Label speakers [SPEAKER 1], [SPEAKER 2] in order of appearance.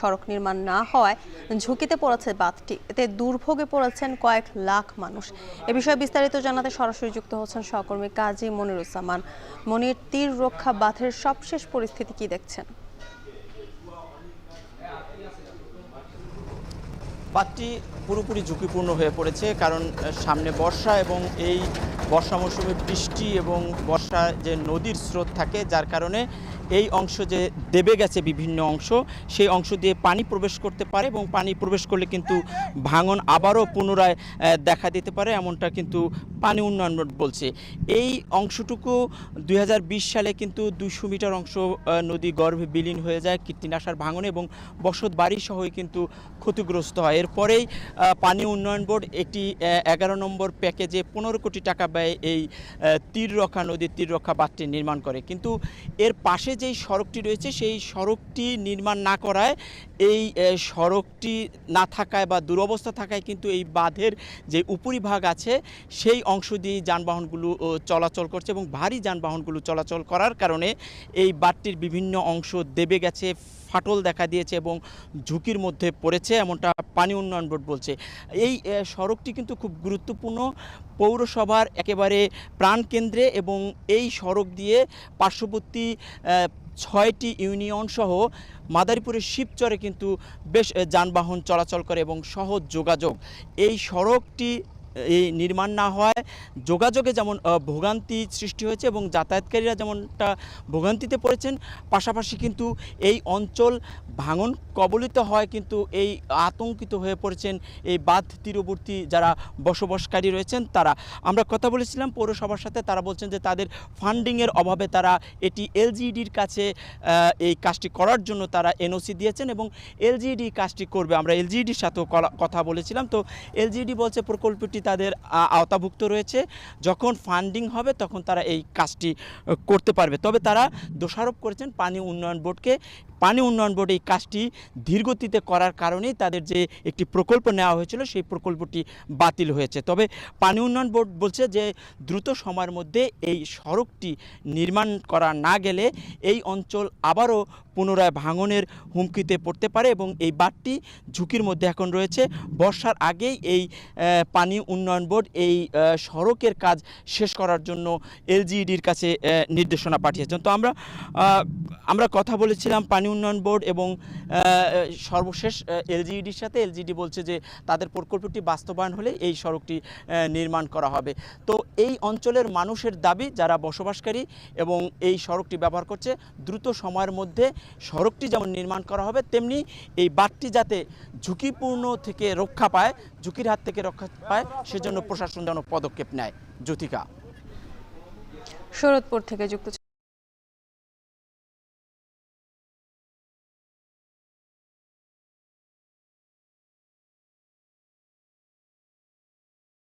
[SPEAKER 1] সড়ক নির্মাণ না হওয়ায় ঝুঁকিতে পড়েছে বাঁধটি। এতে দুর্ভোগে পড়েছেন কয়েক লাখ মানুষ। এ বিষয়ে বিস্তারিত জানাতে সরাসরি যুক্ত হচ্ছেন সহকর্মী কাজী মনিরুজ্জামান। মনির, তীর রক্ষা বাঁধের সবশেষ পরিস্থিতি কি দেখছেন?
[SPEAKER 2] বাঁধটি পুরোপুরি ঝুঁকিপূর্ণ হয়ে পড়েছে, কারণ সামনে বর্ষা এবং এই বর্ষা মৌসুমে বৃষ্টি এবং বর্ষা যে নদীর স্রোত থাকে, যার কারণে এই অংশ যে দেবে গেছে বিভিন্ন অংশ, সেই অংশ দিয়ে পানি প্রবেশ করতে পারে এবং পানি প্রবেশ করলে কিন্তু ভাঙন আবারও পুনরায় দেখা দিতে পারে, এমনটা কিন্তু পানি উন্নয়ন বোর্ড বলছে। এই অংশটুকু 2020 সালে কিন্তু 200 মিটার অংশ নদী গর্ভে বিলীন হয়ে যায় কীর্তিনাশার ভাঙনে এবং বসত বাড়ি সহই কিন্তু ক্ষতিগ্রস্ত হয়। এরপরেই পানি উন্নয়ন বোর্ড একটি 11 নম্বর প্যাকেজে 15 কোটি টাকা ব্যয়ে এই তীর রক্ষা নদীর তীর রক্ষা বাঁধটি নির্মাণ করে। কিন্তু এর পাশে যেই সড়কটি রয়েছে সেই সড়কটি নির্মাণ না করায়, এই সড়কটি না থাকায় বা দুরবস্থা থাকায় কিন্তু এই বাঁধের যে উপরিভাগ আছে সেই অংশ দিয়ে যানবাহনগুলো চলাচল করছে এবং ভারী যানবাহনগুলো চলাচল করার কারণে এই বাঁধটির বিভিন্ন অংশ দেবে গেছে, ফাটল দেখা দিয়েছে এবং ঝুঁকির মধ্যে পড়েছে, এমনটা পানি উন্নয়ন বোর্ড বলছে। এই সড়কটি কিন্তু খুব গুরুত্বপূর্ণ, পৌরসভার একেবারে প্রাণকেন্দ্রে, এবং এই সড়ক দিয়ে পার্শ্ববর্তী 6টি ইউনিয়ন সহ মাদারীপুরের শিবচরে কিন্তু বেশ যানবাহন চলাচল করে এবং সহজ যোগাযোগ। এই সড়কটি এই নির্মাণ না হওয়ায় যোগাযোগে যেমন ভোগান্তি সৃষ্টি হয়েছে এবং যাতায়াতকারীরা যেমনটা ভোগান্তিতে পড়েছেন, পাশাপাশি কিন্তু এই অঞ্চল ভাঙন কবলিত হয় কিন্তু এই আতঙ্কিত হয়ে পড়েছেন এই বাঁধ তীরবর্তী যারা বসবাসকারী রয়েছেন তারা। আমরা কথা বলেছিলাম পৌরসভার সাথে, তারা বলছেন যে তাদের ফান্ডিংয়ের অভাবে তারা এটি এলজিইডির কাছে এই কাজটি করার জন্য তারা এনওসি দিয়েছেন এবং এলজিইডি কাজটি করবে। আমরা এলজিইডির সাথেও কথা বলেছিলাম, তো এলজিইডি বলছে প্রকল্পটি তাদের আওতাভুক্ত রয়েছে, যখন ফান্ডিং হবে তখন তারা এই কাজটি করতে পারবে। তবে তারা দোষারোপ করেছেন পানি উন্নয়ন বোর্ডকে। পানি উন্নয়ন বোর্ড এই কাজটি ধীরগতিতে করার কারণেই তাদের যে একটি প্রকল্প নেওয়া হয়েছিল সেই প্রকল্পটি বাতিল হয়েছে। তবে পানি উন্নয়ন বোর্ড বলছে যে দ্রুত সময়ের মধ্যে এই সড়কটি নির্মাণ করা না গেলে এই অঞ্চল আবারও পুনরায় ভাঙনের হুমকিতে পড়তে পারে এবং এই বাঁধটি ঝুঁকির মধ্যে এখন রয়েছে। বর্ষার আগেই এই পানি উন্নয়ন বোর্ড এই সড়কের কাজ শেষ করার জন্য এলজিইডির কাছে নির্দেশনা পাঠিয়েছেন। তো আমরা কথা বলেছিলাম পানি উন্নয়ন বোর্ড এবং সর্বশেষ এলজিইডির সাথে। এলজিইডি বলছে যে তাদের প্রকল্পটি বাস্তবায়ন হলে এই সড়কটি নির্মাণ করা হবে। তো এই অঞ্চলের মানুষের দাবি, যারা বসবাসকারী এবং এই সড়কটি ব্যবহার করছে, দ্রুত সময়ের মধ্যে সড়কটি যেমন নির্মাণ করা হবে, তেমনি এই বাঁধটি যাতে ঝুঁকিপূর্ণ থেকে রক্ষা পায়, ঝুঁকির হাত থেকে রক্ষা পায়, সেজন্য প্রশাসন যেন পদক্ষেপ নেয়। জ্যোতিকা,
[SPEAKER 1] শরৎপুর থেকে যুক্ত